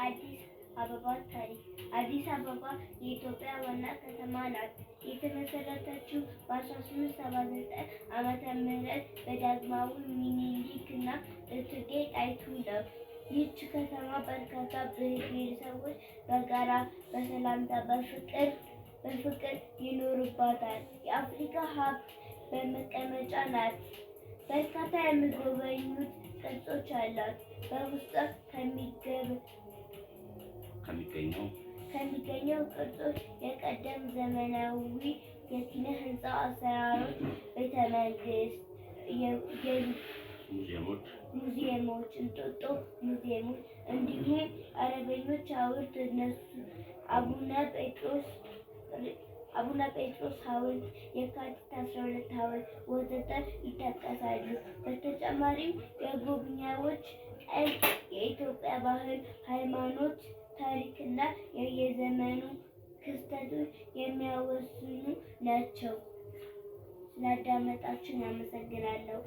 አዲስ አበባ ታሪክ። አዲስ አበባ የኢትዮጵያ ዋና ከተማ ናት። የተመሰረተችው በ1879 ዓመተ ምህረት በዳግማዊ ምኒልክ እና እቴጌ ጣይቱ ነው። ይህች ከተማ በርካታ ብሔረሰቦች በጋራ በሰላምና በፍቅር ይኖሩባታል። የአፍሪካ ሀብት መቀመጫ ናት። በርካታ የሚጎበኙት ቅርሶች አሏት። በውስጧ ከሚገኘው ቅርሶች የቀደሙ ዘመናዊ የኪነ ህንፃ አሰራሮች፣ ቤተመንግስት፣ ሙዚየሞች፣ እንጦጦ ሙዚየሞች እንዲሁም አርበኞች ሐውልት፣ አቡነ ጴጥሮስ ሐውልት፣ የካቲት 12 ሐውልት ወዘተ ይጠቀሳሉ። በተጨማሪም የጎብኚዎች ቀን የኢትዮጵያ ባህል፣ ሃይማኖት፣ ታሪክና የየዘመኑ ክስተቶች የሚያወሱኑ ናቸው። ስላዳመጣችሁን አመሰግናለሁ።